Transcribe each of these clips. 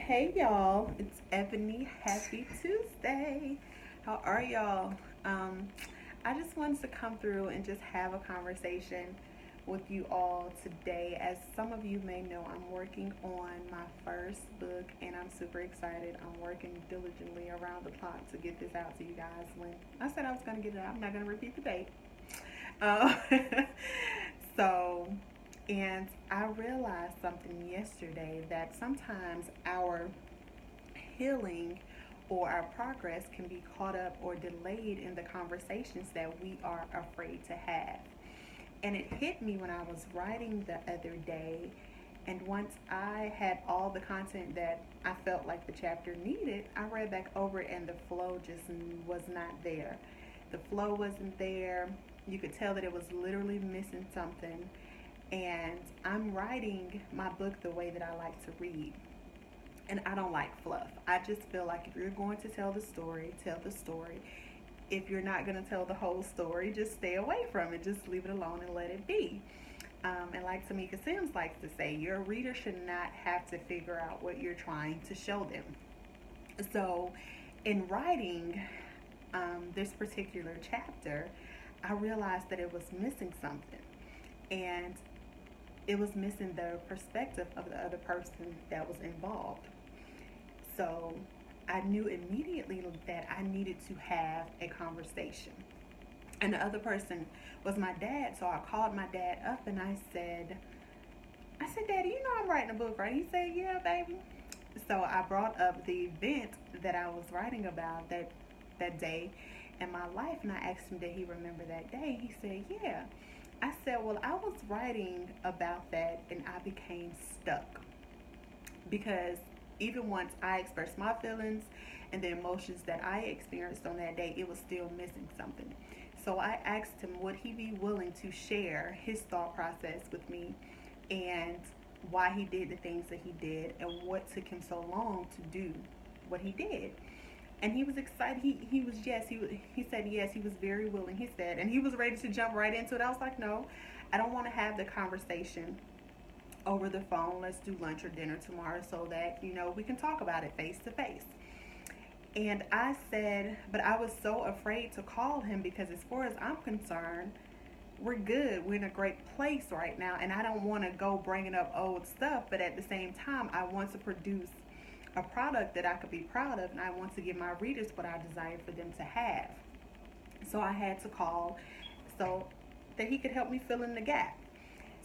Hey y'all, it's Ebony. Happy Tuesday. How are y'all? Um, I just wanted to come through and just have a conversation with you all today. As some of you may know, I'm working on my first book and I'm super excited. I'm working diligently around the clock to get this out to you guys. When I said I was going to get it out, I'm not going to repeat the date. Uh, so, and I realized something yesterday that sometimes our healing or our progress can be caught up or delayed in the conversations that we are afraid to have. And it hit me when I was writing the other day. And once I had all the content that I felt like the chapter needed, I read back over it and the flow just was not there. The flow wasn't there. You could tell that it was literally missing something. And I'm writing my book the way that I like to read, and I don't like fluff. I just feel like if you're going to tell the story, tell the story. If you're not going to tell the whole story, just stay away from it. Just leave it alone and let it be. And like Tamika Sims likes to say, your reader should not have to figure out what you're trying to show them. So, in writing this particular chapter, I realized that it was missing something. And it was missing the perspective of the other person that was involved. So I knew immediately that I needed to have a conversation. And the other person was my dad. So I called my dad up and I said, Daddy, you know I'm writing a book, right? He said, Yeah, baby. So I brought up the event that I was writing about that day in my life, and I asked him, did he remember that day? He said, Yeah. I said, Well, I was writing about that and I became stuck because even once I expressed my feelings and the emotions that I experienced on that day, it was still missing something. So I asked him, would he be willing to share his thought process with me and why he did the things that he did and what took him so long to do what he did? And he was excited. He was yes. He said yes. He was very willing. He said, and he was ready to jump right into it. I was like, no, I don't want to have the conversation over the phone. Let's do lunch or dinner tomorrow so that, we can talk about it face to face. And I said, but I was so afraid to call him because, as far as I'm concerned, we're good. We're in a great place right now. And I don't want to go bringing up old stuff. But at the same time, I want to produce a product that I could be proud of. And I want to give my readers what I desire for them to have. So I had to call so that he could help me fill in the gap.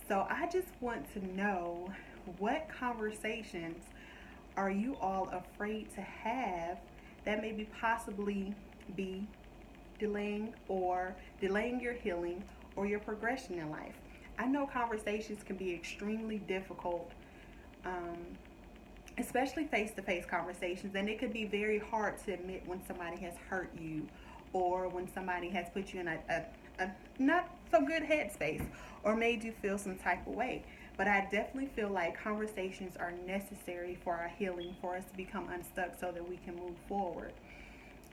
So I just want to know, what conversations are you all afraid to have that maybe possibly be delaying your healing or your progression in life? I know conversations can be extremely difficult, um, especially face-to-face conversations, and it could be very hard to admit when somebody has hurt you or when somebody has put you in a not so good headspace or made you feel some type of way. But I definitely feel like conversations are necessary for our healing, for us to become unstuck so that we can move forward.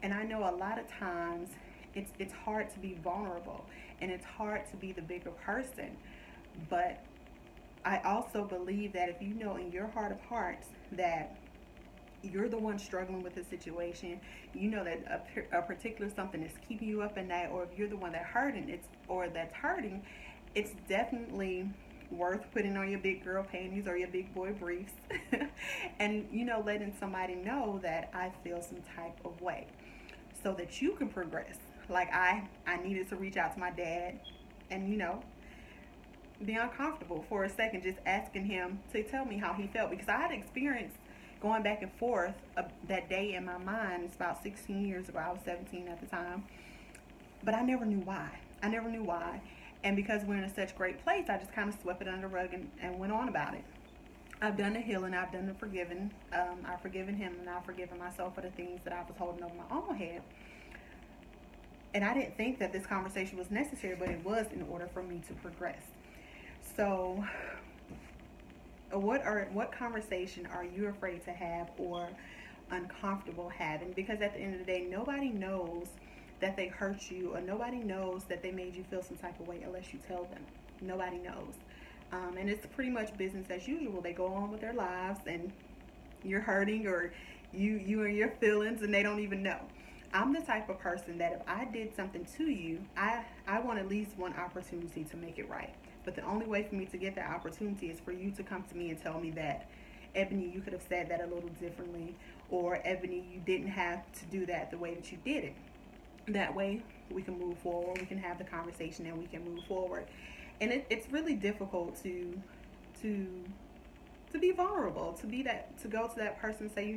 And I know a lot of times it's hard to be vulnerable and it's hard to be the bigger person. But I also believe that if you know in your heart of hearts that you're the one struggling with the situation, you know that a particular something is keeping you up at night, or if you're the one that's hurting, it's definitely worth putting on your big girl panties or your big boy briefs and letting somebody know that I feel some type of way so that you can progress. Like I needed to reach out to my dad and be uncomfortable for a second, just asking him to tell me how he felt, because I had experienced going back and forth that day in my mind. It's about 16 years ago. I was 17 at the time, but I never knew why. I never knew why. And because we're in a such great place, I just kind of swept it under the rug and went on about it. I've done the healing. I've done the forgiving. I've forgiven him, and I've forgiven myself for the things that I was holding over my own head. And I didn't think that this conversation was necessary, but it was in order for me to progress. So, what conversation are you afraid to have or uncomfortable having? Because at the end of the day, nobody knows that they hurt you, or nobody knows that they made you feel some type of way unless you tell them. Nobody knows. And it's pretty much business as usual. They go on with their lives, and you're hurting, or you and your feelings, and they don't even know. I'm the type of person that if I did something to you, I want at least one opportunity to make it right. But the only way for me to get that opportunity is for you to come to me and tell me that, Ebony, you could have said that a little differently, or Ebony, you didn't have to do that the way that you did it. That way we can move forward, we can have the conversation, and we can move forward. And it's really difficult to to be vulnerable, to be that, to go to that person and say,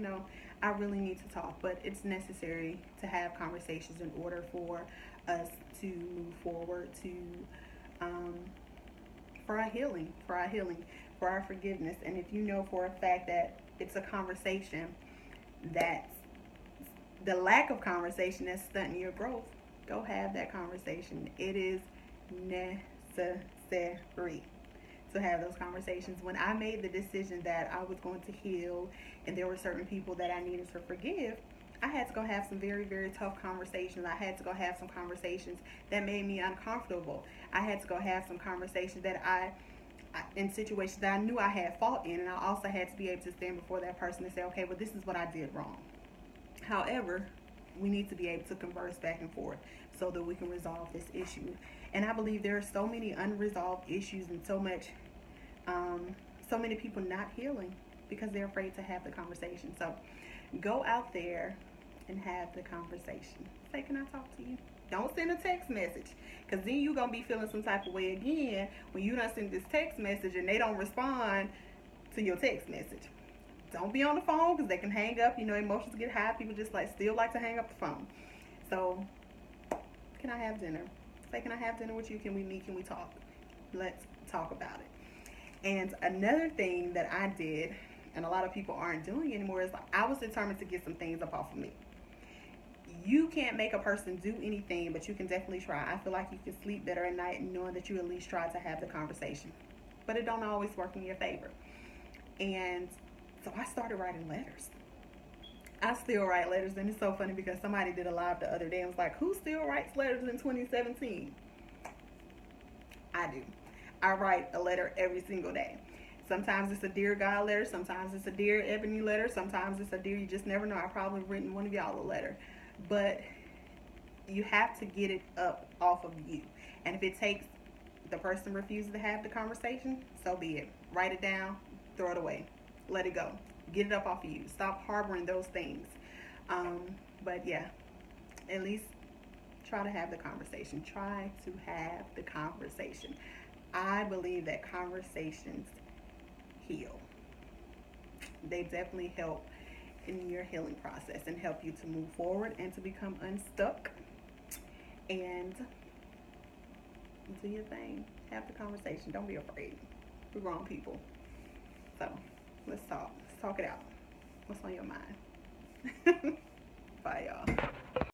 I really need to talk. But it's necessary to have conversations in order for us to move forward, to um, for our healing, for our forgiveness. And if you know for a fact that it's a conversation that the lack of conversation that's stunting your growth, go have that conversation. It is necessary to have those conversations. When I made the decision that I was going to heal and there were certain people that I needed to forgive, I had to go have some very, very tough conversations. I had to go have some conversations that made me uncomfortable. I had to go have some conversations that in situations that I knew I had fault in, and I also had to be able to stand before that person and say, okay, well, this is what I did wrong. However, we need to be able to converse back and forth so that we can resolve this issue. And I believe there are so many unresolved issues and so many people not healing because they're afraid to have the conversation. So go out there and have the conversation. Say, can I talk to you? Don't send a text message, because then you're going to be feeling some type of way again when you done send this text message and they don't respond to your text message. Don't be on the phone, because they can hang up. Emotions get high. People just still like to hang up the phone. So, can I have dinner? Say, can I have dinner with you? Can we meet? Can we talk? Let's talk about it. And another thing that I did, and a lot of people aren't doing anymore, is I was determined to get some things up off of me. You can't make a person do anything, but you can definitely try. I feel like you can sleep better at night knowing that you at least tried to have the conversation. But it don't always work in your favor. And so I started writing letters. I still write letters, and it's so funny because somebody did a live the other day and was like, who still writes letters in 2017? I do. I write a letter every single day. Sometimes it's a Dear God letter. Sometimes it's a Dear Ebony letter. Sometimes it's a Dear You Just Never Know. I've probably written one of y'all a letter. But you have to get it up off of you. And if it takes the person refuses to have the conversation, so be it. Write it down, throw it away, let it go. Get it up off of you. Stop harboring those things. But yeah, at least try to have the conversation. Try to have the conversation. I believe that conversations heal. They definitely help in your healing process and help you to move forward and to become unstuck and do your thing. Have the conversation. Don't be afraid. We're grown people. So let's talk. Let's talk it out. What's on your mind? Bye, y'all.